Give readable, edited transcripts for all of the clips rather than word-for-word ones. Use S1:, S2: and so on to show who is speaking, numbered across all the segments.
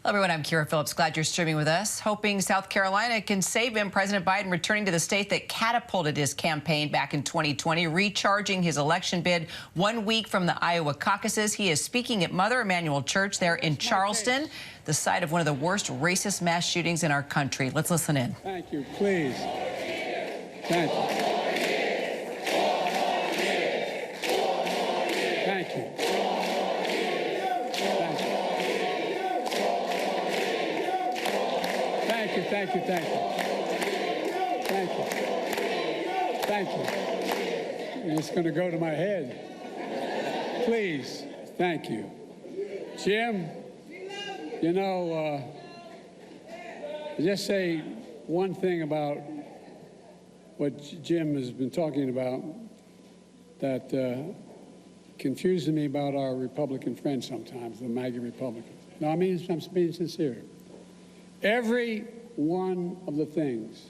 S1: Hello, everyone. I'm Kira Phillips. Glad you're streaming with us. Hoping South Carolina can save him, President Biden returning to the state that catapulted his campaign back in 2020, recharging his election bid 1 week from the Iowa caucuses. He is speaking at Mother Emanuel Church there in Charleston, the site of one of the worst racist mass shootings in our country. Let's listen in.
S2: Thank you. Please. Thank you. Thank you. Thank you, thank you. Thank you. Thank you. And it's going to go to my head. Please, thank you. Jim, you know, just say one thing about what Jim has been talking about that confuses me about our Republican friends sometimes, the MAGA Republicans. No, I mean, I'm being sincere. Every one of the things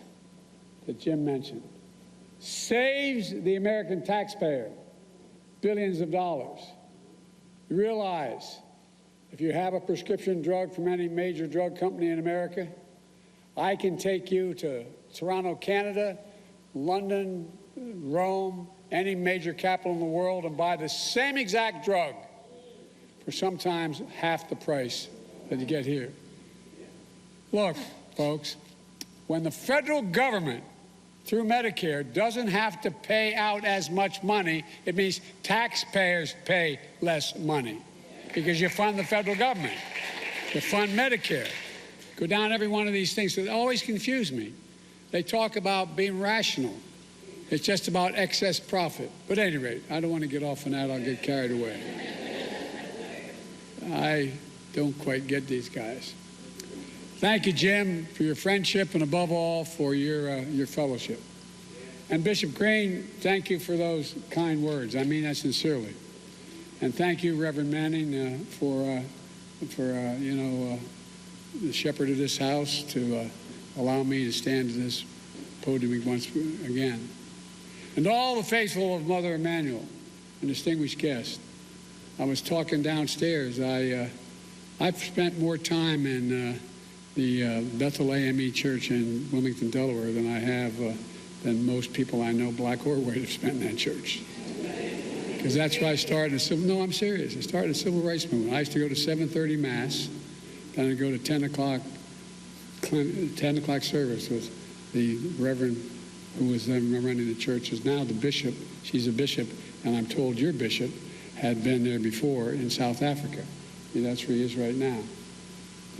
S2: that Jim mentioned saves the American taxpayer billions of dollars. You realize if you have a prescription drug from any major drug company in America, I can take you to Toronto, Canada, London, Rome, any major capital in the world and buy the same exact drug for sometimes half the price that you get here. Look, folks, when the federal government, through Medicare, doesn't have to pay out as much money, it means taxpayers pay less money because you fund the federal government. You fund Medicare. Go down every one of these things. So they always confuse me. They talk about being rational. It's just about excess profit. But at any rate, I don't want to get off on that. I'll get carried away. I don't quite get these guys. Thank you, Jim, for your friendship and, above all, for your fellowship. And Bishop Green, thank you for those kind words. I mean that sincerely. And thank you, Reverend Manning, for the shepherd of this house, to allow me to stand at this podium once again. And all the faithful of Mother Emanuel and distinguished guests. I was talking downstairs. I've spent more time in the Mother Emanuel Church in Wilmington, Delaware, than I have than most people I know, black or white, have spent in that church. Because that's where I started. No, I'm serious. I started a civil rights movement. I used to go to 7:30 Mass, then I'd go to 10 o'clock service with the Reverend who was then running the church, is now the bishop. She's a bishop, and I'm told your bishop had been there before in South Africa. That's where he is right now.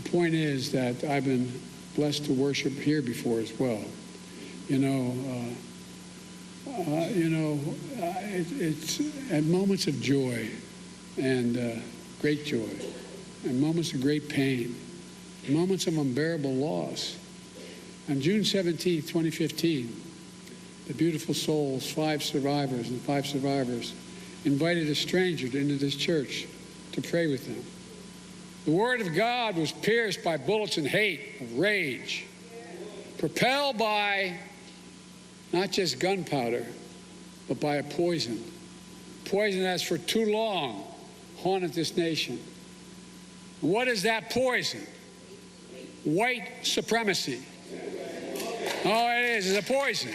S2: The point is that I've been blessed to worship here before as well. It's at moments of joy and great joy, and moments of great pain, moments of unbearable loss. On June 17, 2015, the beautiful souls, five survivors, invited a stranger into this church to pray with them. The word of God was pierced by bullets and hate, of rage, propelled by not just gunpowder, but by a poison that has for too long haunted this nation. What is that poison? White supremacy. Oh, it is. It's a poison.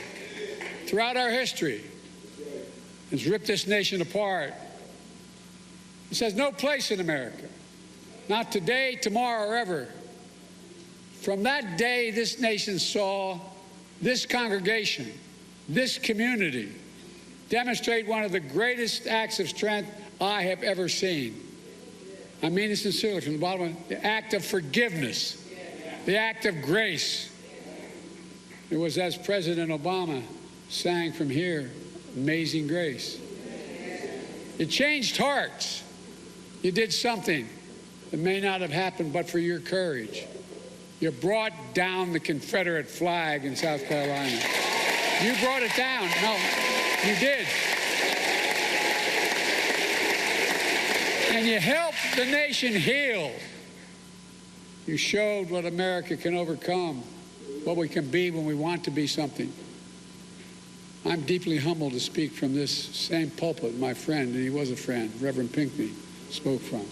S2: Throughout our history, it's ripped this nation apart. It says no place in America. Not today, tomorrow, or ever. From that day, this nation saw this congregation, this community, demonstrate one of the greatest acts of strength I have ever seen. I mean it sincerely, from the bottom of it, the act of forgiveness, the act of grace. It was as President Obama sang from here, Amazing Grace. It changed hearts. You did something that may not have happened but for your courage. You brought down the Confederate flag in South Carolina. You brought it down. No, you did. And you helped the nation heal. You showed what America can overcome, what we can be when we want to be something. I'm deeply humbled to speak from this same pulpit my friend, and he was a friend, Reverend Pinckney, spoke from.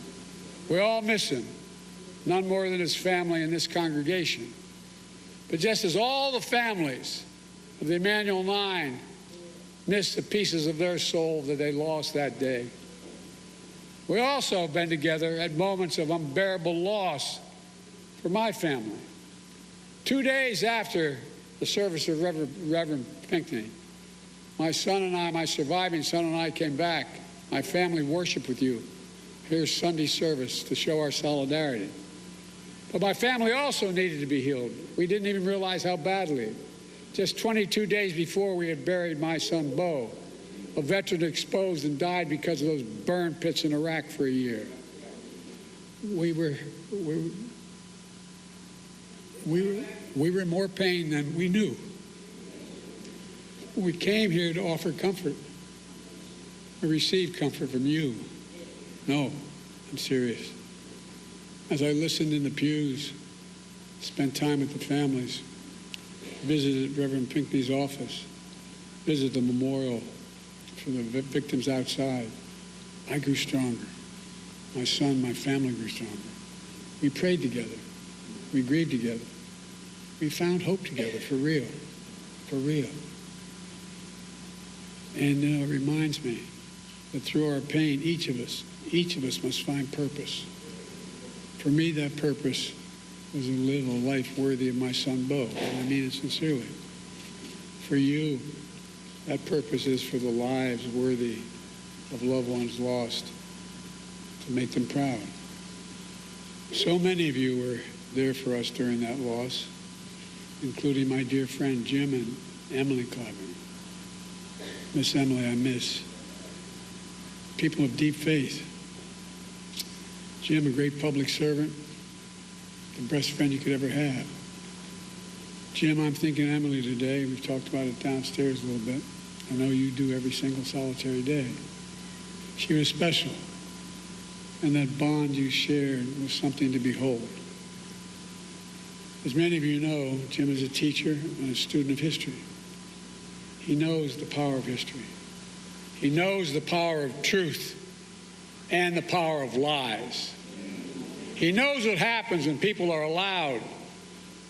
S2: We all miss him. none more than his family in this congregation. But just as all the families of the Emanuel Nine missed the pieces of their soul that they lost that day, we also have been together at moments of unbearable loss for my family. 2 days after the service of Reverend Pinckney, my surviving son and I came back. My family worshiped with you. Here's Sunday service to show our solidarity. But my family also needed to be healed. We didn't even realize how badly. Just 22 days before, we had buried my son, Bo, a veteran exposed and died because of those burn pits in Iraq for a year. We were in more pain than we knew. We came here to offer comfort. We received comfort from you. No, I'm serious. As I listened in the pews, spent time with the families, visited Reverend Pinckney's office, visited the memorial for the victims outside, I grew stronger. My son, my family grew stronger. We prayed together. We grieved together. We found hope together, for real, for real. And it reminds me that through our pain, each of us must find purpose. For me, that purpose was to live a life worthy of my son, Bo, and I mean it sincerely. For you, that purpose is for the lives worthy of loved ones lost, to make them proud. So many of you were there for us during that loss, including my dear friend Jim and Emily Clyburn. Miss Emily, I miss. People of deep faith. Jim, a great public servant, the best friend you could ever have. Jim, I'm thinking Emily today. We've talked about it downstairs a little bit. I know you do every single solitary day. She was special, and that bond you shared was something to behold. As many of you know, Jim is a teacher and a student of history. He knows the power of history. He knows the power of truth and the power of lies. He knows what happens when people are allowed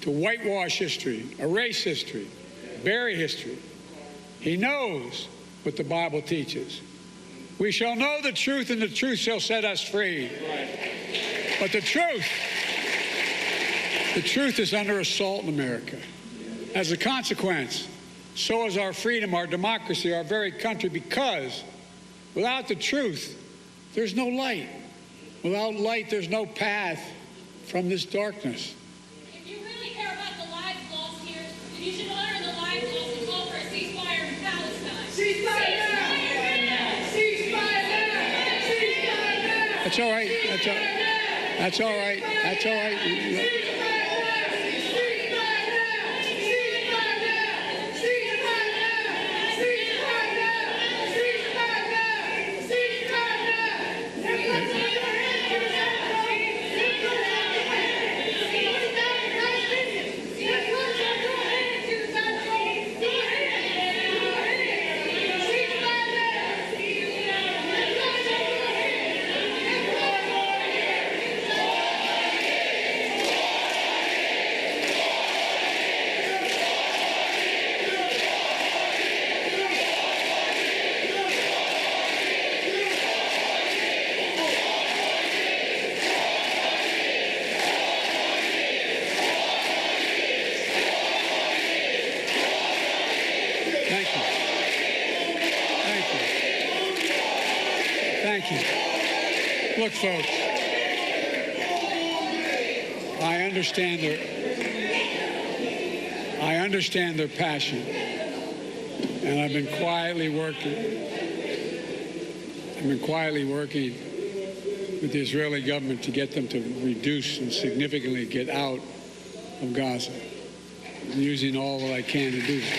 S2: to whitewash history, erase history, bury history. He knows what the Bible teaches. We shall know the truth, and the truth shall set us free. But the truth is under assault in America. As a consequence, so is our freedom, our democracy, our very country, because without the truth, there's no light. Without light, there's no path from this darkness.
S3: If you really care about the lives lost here, then you should honor the lives lost and call for a ceasefire in Palestine. Ceasefire now! Ceasefire now! Ceasefire now!
S2: That's all right. That's all right. That's all right. Thank you. Look, folks, I understand their passion, and I've been quietly working with the Israeli government to get them to reduce and significantly get out of Gaza. I'm using all that I can to do that.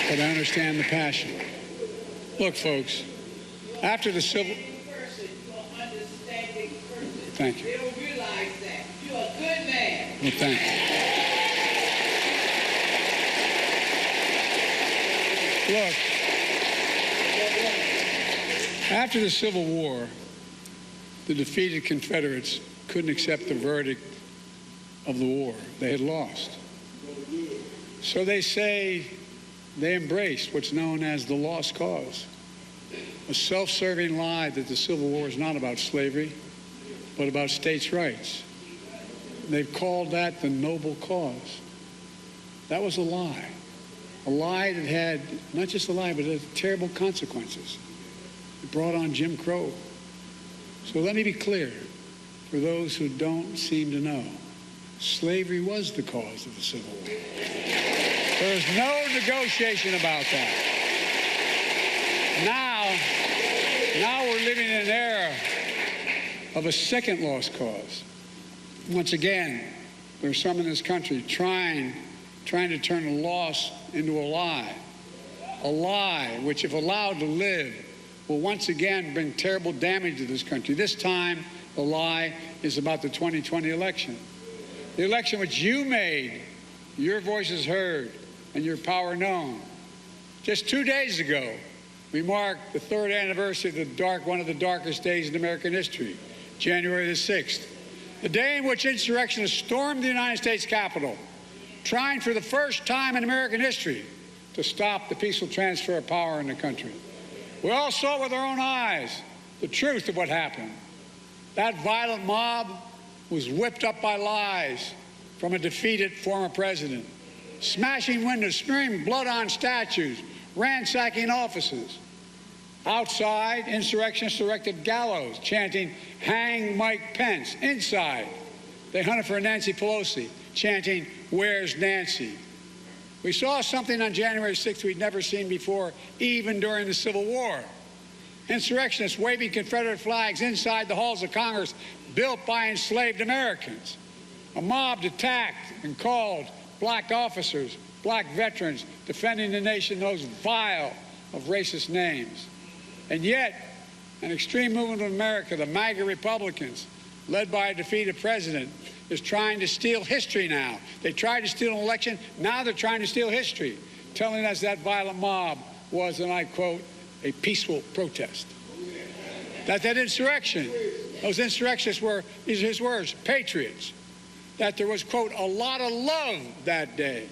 S2: But I understand the passion. Look, folks, after the civil... Thank you.
S4: They don't realize that. You're a good man.
S2: Well, thank you. Look, After the Civil War, the defeated Confederates couldn't accept the verdict of the war. They had lost. So they say they embraced what's known as the lost cause, a self-serving lie that the Civil War is not about slavery, but about states' rights. They've called that the noble cause. That was a lie that had, not just a lie, but it had terrible consequences. It brought on Jim Crow. So let me be clear, for those who don't seem to know, slavery was the cause of the Civil War. There is no negotiation about that. Now we're living in an era of a second lost cause. Once again, there are some in this country trying to turn a loss into a lie which, if allowed to live, will once again bring terrible damage to this country. This time, the lie is about the 2020 election. The election which you made, your voices heard, and your power known. Just 2 days ago, we marked the 3rd anniversary of one of the darkest days in American history, January the 6th, the day in which insurrectionists stormed the United States Capitol, trying for the first time in American history to stop the peaceful transfer of power in the country. We all saw with our own eyes the truth of what happened. That violent mob was whipped up by lies from a defeated former president, smashing windows, smearing blood on statues, ransacking offices. Outside, insurrectionists erected gallows, chanting, "Hang Mike Pence." Inside, they hunted for Nancy Pelosi, chanting, "Where's Nancy?" We saw something on January 6th we'd never seen before, even during the Civil War. Insurrectionists waving Confederate flags inside the halls of Congress built by enslaved Americans. A mob attacked and called black officers, black veterans, defending the nation those vile of racist names. And yet, an extreme movement of America, the MAGA Republicans, led by a defeated president, is trying to steal history now. They tried to steal an election. Now they're trying to steal history, telling us that violent mob was, and I quote, a peaceful protest. That insurrection, those insurrectionists were, these are his words, patriots. That there was, quote, a lot of love that day.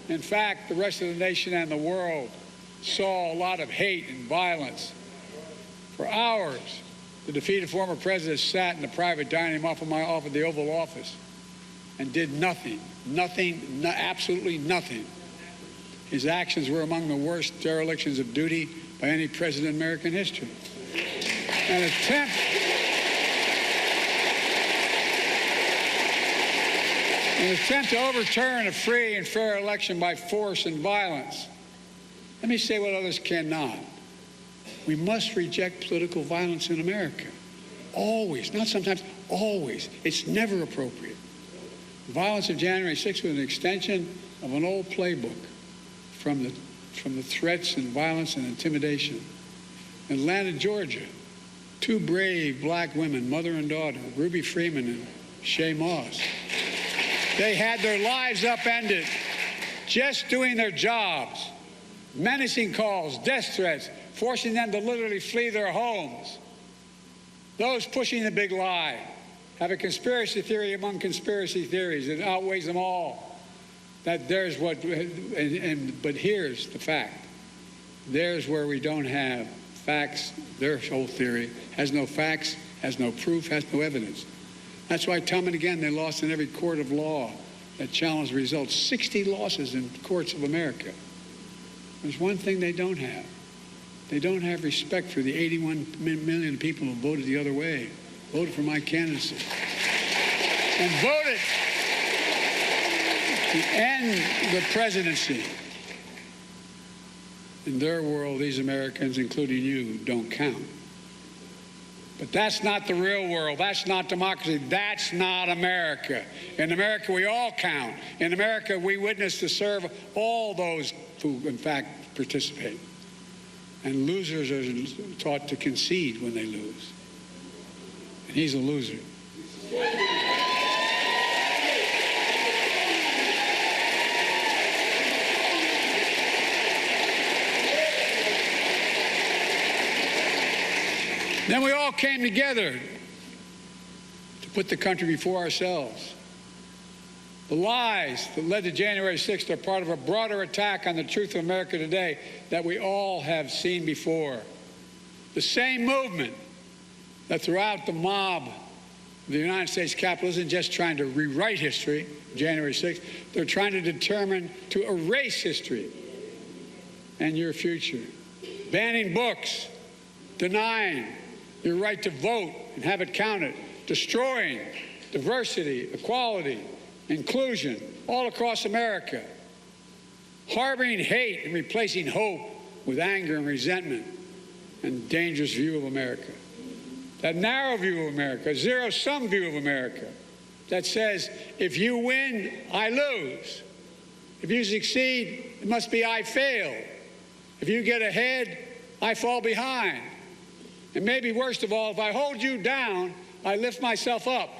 S2: In fact, the rest of the nation and the world saw a lot of hate and violence. For hours, the defeated former president sat in the private dining room off of the Oval Office and did nothing, absolutely nothing. His actions were among the worst derelictions of duty by any president in American history. An attempt to overturn a free and fair election by force and violence. Let me say what others cannot. We must reject political violence in America. Always, not sometimes, always. It's never appropriate. The violence of January 6th was an extension of an old playbook from the threats and violence and intimidation. In Atlanta, Georgia, 2 brave black women, mother and daughter, Ruby Freeman and Shay Moss, they had their lives upended just doing their jobs. Menacing calls, death threats, forcing them to literally flee their homes. Those pushing the big lie have a conspiracy theory among conspiracy theories that outweighs them all. That there's what, but here's the fact. There's where we don't have facts. Their whole theory has no facts, has no proof, has no evidence. That's why time and again they lost in every court of law that challenged the results. 60 losses in courts of America. There's one thing they don't have. They don't have respect for the 81 million people who voted the other way, voted for my candidacy, and voted to end the presidency. In their world, these Americans, including you, don't count. But that's not the real world. That's not democracy. That's not America. In America, we all count. In America, we witness to serve all those who, in fact, participate. And losers are taught to concede when they lose. And he's a loser. Then we all came together to put the country before ourselves. The lies that led to January 6th are part of a broader attack on the truth of America today that we all have seen before. The same movement that throughout the mob of the United States Capitol isn't just trying to rewrite history, January 6th, they're trying to determine to erase history and your future. Banning books, denying your right to vote and have it counted, destroying diversity, equality, inclusion all across America, harboring hate and replacing hope with anger and resentment and dangerous view of America. That narrow view of America, a zero-sum view of America that says, if you win, I lose. If you succeed, it must be I fail. If you get ahead, I fall behind. And maybe worst of all, if I hold you down, I lift myself up.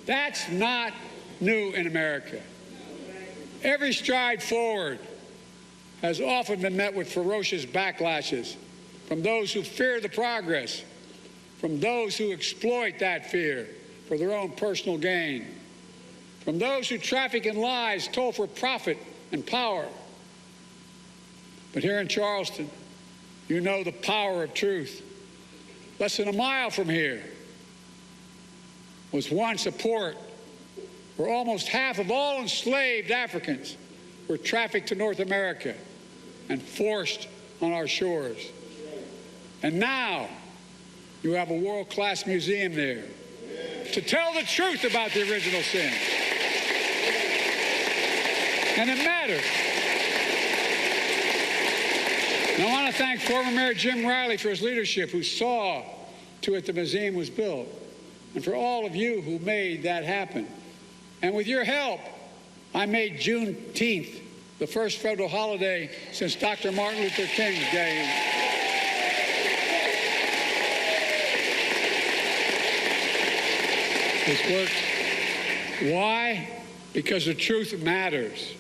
S2: That's not new in America. Every stride forward has often been met with ferocious backlashes from those who fear the progress, from those who exploit that fear for their own personal gain, from those who traffic in lies told for profit and power. But here in Charleston, you know the power of truth. Less than a mile from here was once a port where almost half of all enslaved Africans were trafficked to North America and forced on our shores. And now you have a world-class museum there to tell the truth about the original sin. And it matters. And I want to thank former Mayor Jim Riley for his leadership, who saw to it the museum was built, and for all of you who made that happen. And with your help, I made Juneteenth the first federal holiday since Dr. Martin Luther King's day. This worked. Why? Because the truth matters.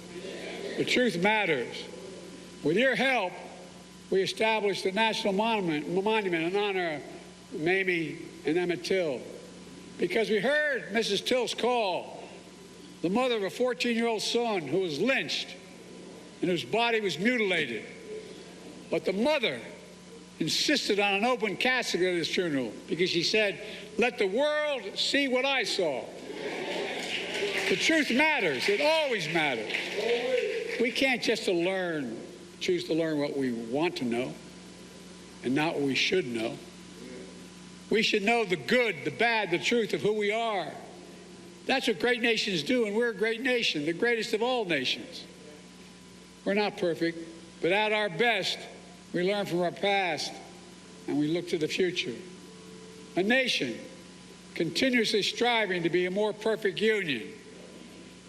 S2: The truth matters. With your help, we established a national monument in honor of Mamie and Emmett Till. Because we heard Mrs. Till's call, the mother of a 14-year-old son who was lynched and whose body was mutilated. But the mother insisted on an open casket at his funeral because she said, "Let the world see what I saw." The truth matters. It always matters. We can't just choose to learn what we want to know and not what we should know. We should know the good, the bad, the truth of who we are. That's what great nations do, and we're a great nation, the greatest of all nations. We're not perfect, but at our best, we learn from our past and we look to the future. A nation continuously striving to be a more perfect union.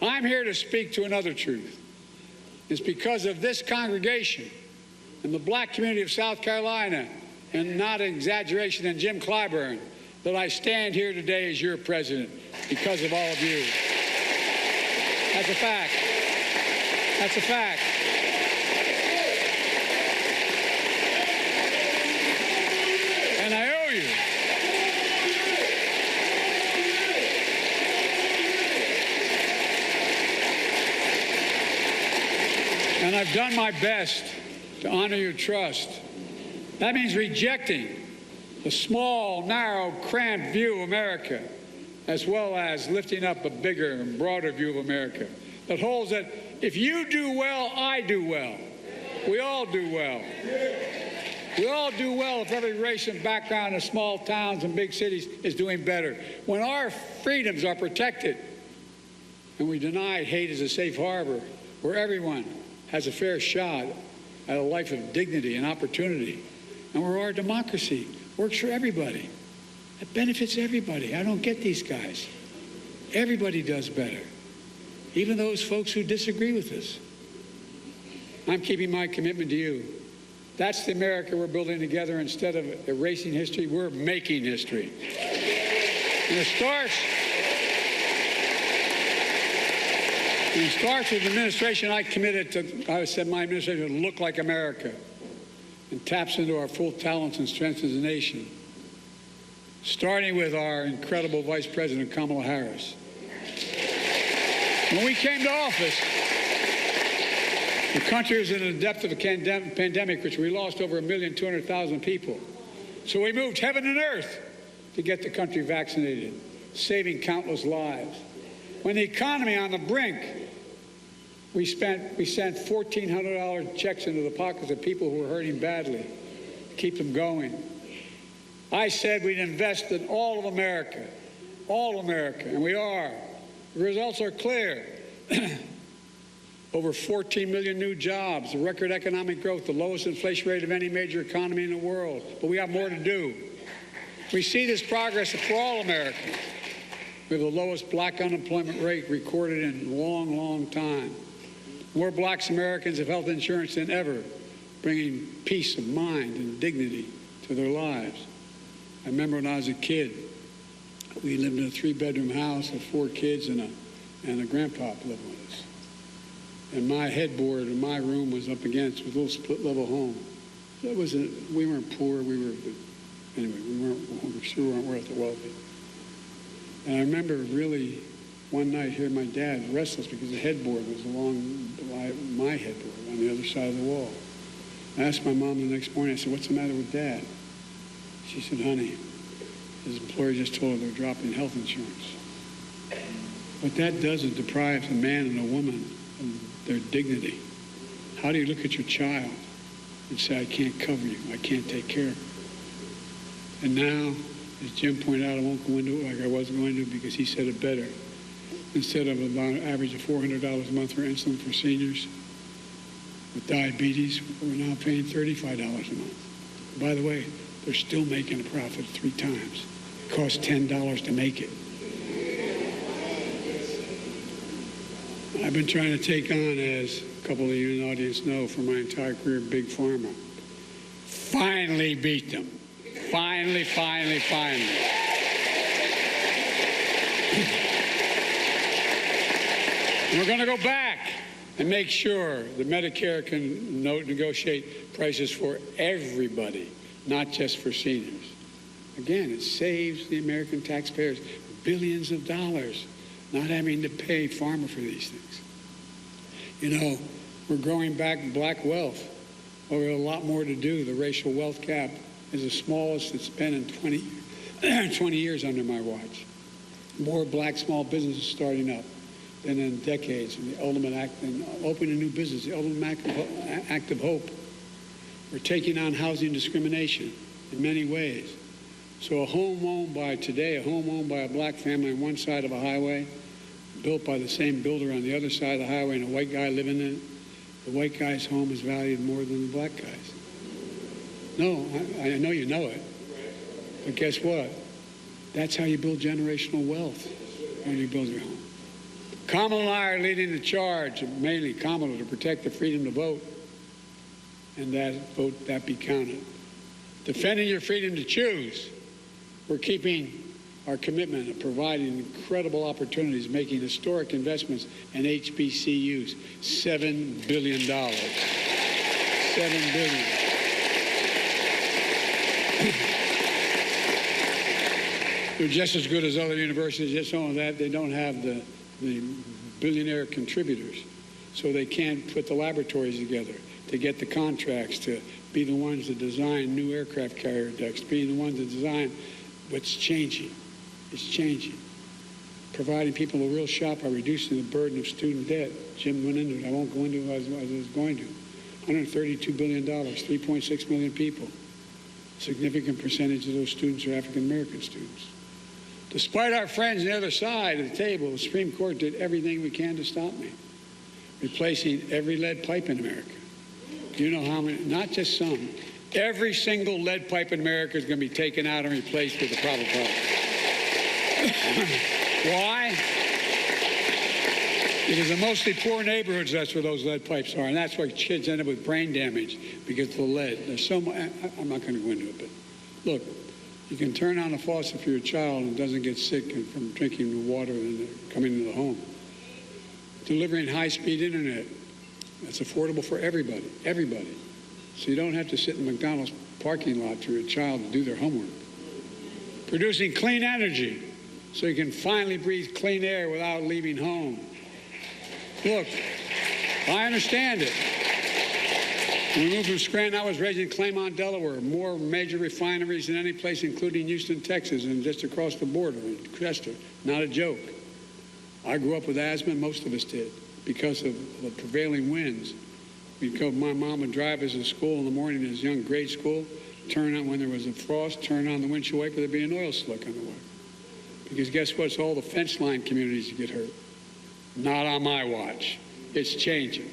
S2: I'm here to speak to another truth. It's because of this congregation and the black community of South Carolina, and not an exaggeration, and Jim Clyburn, that I stand here today as your president, because of all of you. That's a fact. That's a fact. And I owe you. And I've done my best to honor your trust. That means rejecting the small, narrow, cramped view of America, as well as lifting up a bigger and broader view of America that holds that if you do well, I do well. We all do well. We all do well if every race and background in small towns and big cities is doing better. When our freedoms are protected and we deny hate as a safe harbor where everyone has a fair shot at a life of dignity and opportunity, and where our democracy works for everybody. It benefits everybody. I don't get these guys. Everybody does better, even those folks who disagree with us. I'm keeping my commitment to you. That's the America we're building together. Instead of erasing history, we're making history. And it starts with the administration I committed to. I said my administration would look like America. and taps into our full talents and strengths as a nation, starting with our incredible Vice President, Kamala Harris. When we came to office, the country was in the depth of a pandemic, which we lost over 1,200,000 people. So we moved heaven and earth to get the country vaccinated, saving countless lives. When the economy on the brink, we sent $1,400 checks into the pockets of people who were hurting badly to keep them going. I said we'd invest in all of America, and we are. The results are clear. Over 14 million new jobs, record economic growth, the lowest inflation rate of any major economy in the world. But we have more to do. We see this progress for all Americans. We have the lowest black unemployment rate recorded in a long, long time. More black Americans have health insurance than ever, bringing peace of mind and dignity to their lives. I remember when I was a kid, we lived in a 3-bedroom house with 4 kids and a grandpa living with us. And my headboard in my room was up against with a little split-level home. So we weren't poor. Anyway, we sure weren't worth the wealthy. And I remember really one night hearing my dad restless because the headboard was along my headboard on the other side of the wall. I asked my mom the next morning, I said, "What's the matter with Dad?" She said, "Honey, his employer just told her they're dropping health insurance." What that does is deprives a man and a woman of their dignity. How do you look at your child and say, "I can't cover you, I can't take care of you"? And now, as Jim pointed out, I won't go into it like I was going to because he said it better. Instead of about an average of $400 a month for insulin for seniors with diabetes, we're now paying $35 a month. By the way, they're still making a profit 3 times. It costs $10 to make it. I've been trying to take on, as a couple of you in the audience know, for my entire career, Big Pharma. Finally beat them. Finally. We're going to go back and make sure that Medicare can negotiate prices for everybody, not just for seniors. Again, it saves the American taxpayers billions of dollars not having to pay pharma for these things. You know, we're growing back black wealth. Well, we have a lot more to do. The racial wealth gap is the smallest it's been in 20 years under my watch. More black small businesses starting up than in decades. And the ultimate act in opening a new business, the ultimate act of hope. We're taking on housing discrimination in many ways. So a home owned by a black family on one side of a highway, built by the same builder on the other side of the highway, and a white guy living in it, the white guy's home is valued more than the black guy's. No, I know you know it. But guess what? That's how you build generational wealth when you build your home. Kamala and I are leading the charge, mainly Kamala, to protect the freedom to vote, and that vote that be counted. Defending your freedom to choose. We're keeping our commitment of providing incredible opportunities, making historic investments in HBCUs, $7 billion. $7 billion. They're just as good as other universities, just only that they don't have the billionaire contributors. So they can't put the laboratories together to get the contracts to be the ones that design new aircraft carrier decks, being the ones that design what's changing. It's changing. Providing people a real shot by reducing the burden of student debt. Jim went into it. I won't go into it as I was going to. $132 billion, 3.6 million people. A significant percentage of those students are African American students. Despite our friends on the other side of the table, the Supreme Court did everything we can to stop me, replacing every lead pipe in America. Do you know how many? Not just some. Every single lead pipe in America is going to be taken out and replaced with a proper product. Why? Because in mostly poor neighborhoods, that's where those lead pipes are, and that's why kids end up with brain damage because of the lead. There's so much. I'm not going to go into it, but look, you can turn on a faucet for your child and doesn't get sick from drinking the water and coming into the home. Delivering high-speed internet that's affordable for everybody. so you don't have to sit in the McDonald's parking lot for your child to do their homework. Producing clean energy so you can finally breathe clean air without leaving home. Look, I understand it. When we moved from Scranton, I was raised in Claymont, Delaware. More major refineries than any place, including Houston, Texas, and just across the border in Chester. Not a joke. I grew up with asthma, most of us did, because of the prevailing winds. My mom would drive us to school in the morning as young grade school, turn on when there was a frost, turn on the windshield wiper, there'd be an oil slick on the way. Because guess what? It's all the fence line communities that get hurt. Not on my watch. It's changing.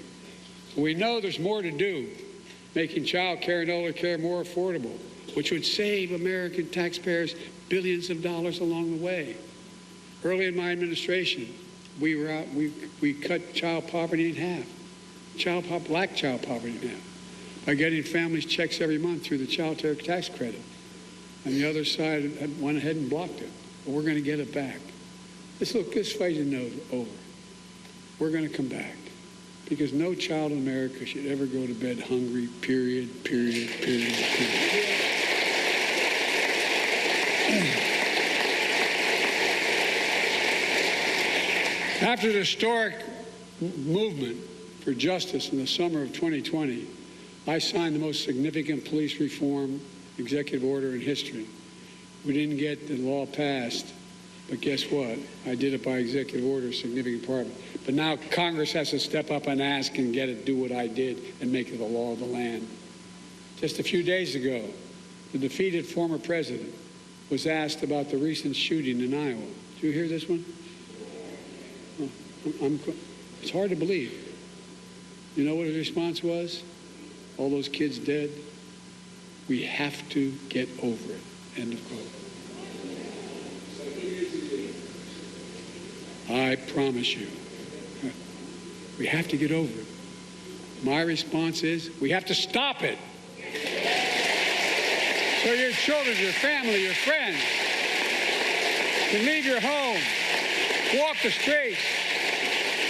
S2: We know there's more to do, making child care and elder care more affordable, which would save American taxpayers billions of dollars along the way. Early in my administration, we cut child poverty in half, black child poverty in half, by getting families checks every month through the child care tax credit. And the other side went ahead and blocked it. But we're going to get it back. This fight is over. We're going to come back. Because no child in America should ever go to bed hungry, period. After the historic movement for justice in the summer of 2020, I signed the most significant police reform executive order in history. We didn't get the law passed, but guess what? I did it by executive order, significant part of it. But now Congress has to step up and ask and do what I did and make it the law of the land. Just a few days ago, the defeated former president was asked about the recent shooting in Iowa. Did you hear this one? It's hard to believe. You know what his response was? All those kids dead? We have to get over it. End of quote. I promise you, we have to get over it. My response is, we have to stop it. So your children, your family, your friends can leave your home, walk the streets,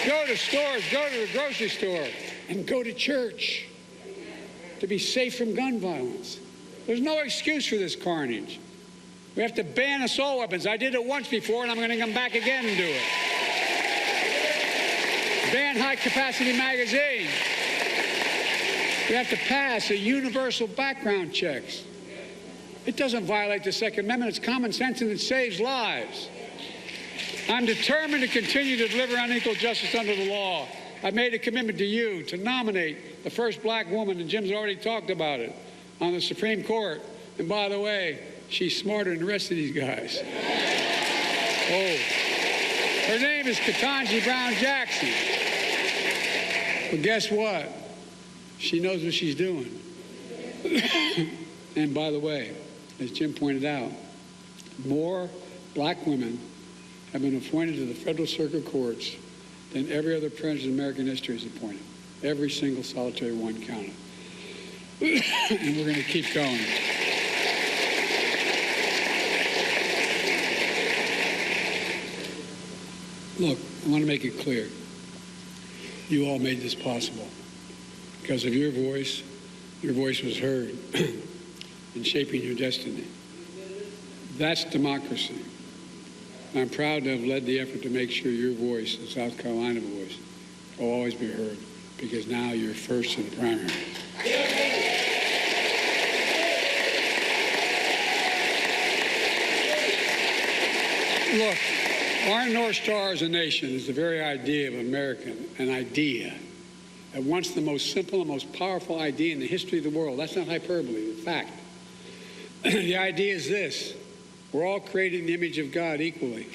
S2: go to stores, go to the grocery store, and go to church to be safe from gun violence. There's no excuse for this carnage. We have to ban assault weapons. I did it once before, and I'm going to come back again and do it. Ban high-capacity magazines. We have to pass a universal background checks. It doesn't violate the Second Amendment. It's common sense, and it saves lives. I'm determined to continue to deliver on equal justice under the law. I've made a commitment to you to nominate the first black woman, and Jim's already talked about it, on the Supreme Court. And by the way, she's smarter than the rest of these guys. Oh. Her name is Ketanji Brown Jackson. But guess what? She knows what she's doing. And by the way, as Jim pointed out, more black women have been appointed to the federal circuit courts than every other president in American history has appointed. Every single solitary one counted. And we're going to keep going. Look, I want to make it clear. You all made this possible. Because of your voice was heard in shaping your destiny. That's democracy. I'm proud to have led the effort to make sure your voice, the South Carolina voice, will always be heard, because now you're first in the primary. Look, our North Star as a nation is the very idea of an idea at once the most simple and most powerful idea in the history of the world. That's not hyperbole, it's fact. The idea is this: we're all created in the image of God equally.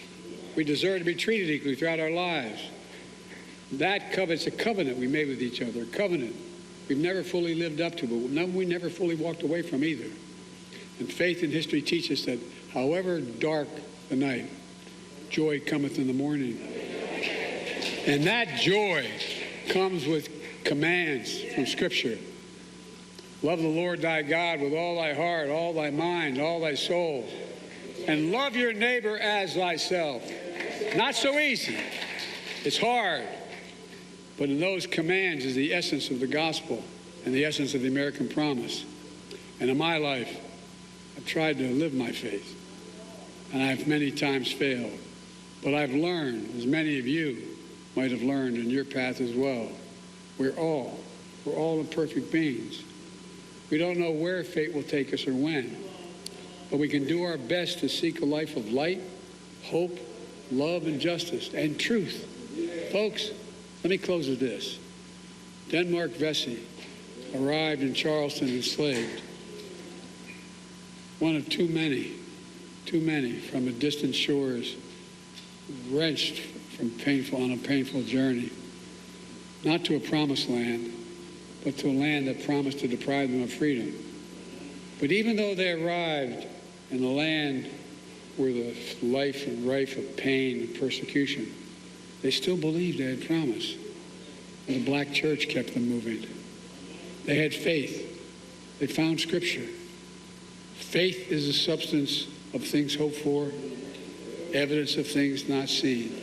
S2: We deserve to be treated equally throughout our lives. It's a covenant we made with each other, a covenant we've never fully lived up to, but we never fully walked away from either. And faith and history teach us that however dark the night, joy cometh in the morning. And that joy comes with commands from Scripture. Love the Lord thy God with all thy heart, all thy mind, all thy soul. And love your neighbor as thyself. Not so easy. It's hard. But in those commands is the essence of the gospel. and the essence of the American promise. And in my life, I've tried to live my faith, and I've many times failed. But I've learned, as many of you might have learned in your path as well, we're all imperfect beings. We don't know where fate will take us or when, but we can do our best to seek a life of light, hope, love, and justice, and truth. Folks, let me close with this. Denmark Vesey arrived in Charleston enslaved, one of too many from the distant shores, wrenched from on a painful journey, not to a promised land, but to a land that promised to deprive them of freedom. But even though they arrived in a land where the life and rife of pain and persecution, they still believed they had promise. And the black church kept them moving. They had faith. They found Scripture. Faith is the substance of things hoped for, evidence of things not seen.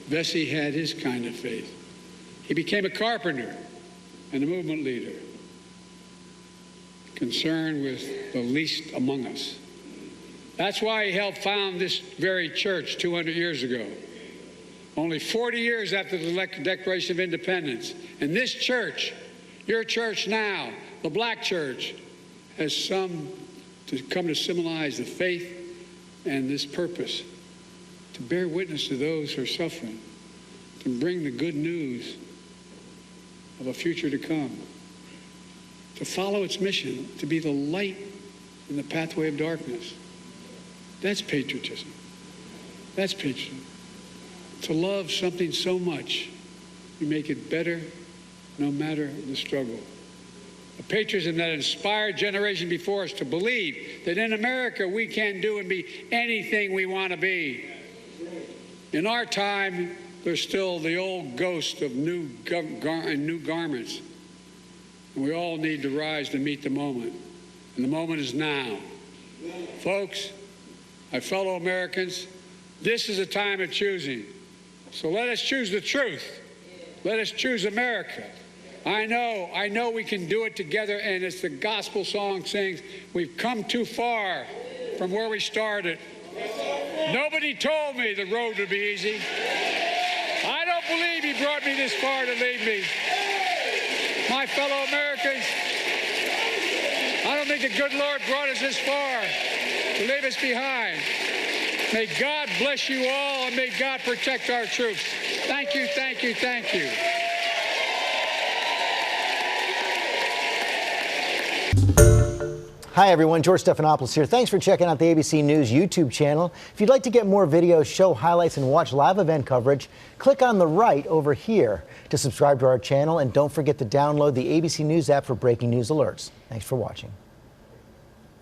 S2: Vesey had his kind of faith. He became a carpenter and a movement leader, concerned with the least among us. That's why he helped found this very church 200 years ago, only 40 years after the Declaration of Independence. And this church, your church now, the black church, has come to symbolize the faith and this purpose, to bear witness to those who are suffering, to bring the good news of a future to come, to follow its mission, to be the light in the pathway of darkness. That's patriotism. That's patriotism. To love something so much, you make it better no matter the struggle. A patriotism that inspired generation before us to believe that in America we can do and be anything we want to be. In our time, there's still the old ghost of new garments. And we all need to rise to meet the moment. And the moment is now. Folks, my fellow Americans, this is a time of choosing. So let us choose the truth. Let us choose America. I know we can do it together, and as the gospel song sings, we've come too far from where we started. Nobody told me the road would be easy. I don't believe he brought me this far to leave me. My fellow Americans, I don't think the good Lord brought us this far to leave us behind. May God bless you all, and may God protect our troops. Thank you, thank you, thank you.
S5: Hi everyone, George Stephanopoulos here. Thanks for checking out the ABC News YouTube channel. If you'd like to get more videos, show highlights, and watch live event coverage, click on the right over here to subscribe to our channel, and don't forget to download the ABC News app for breaking news alerts. Thanks for watching.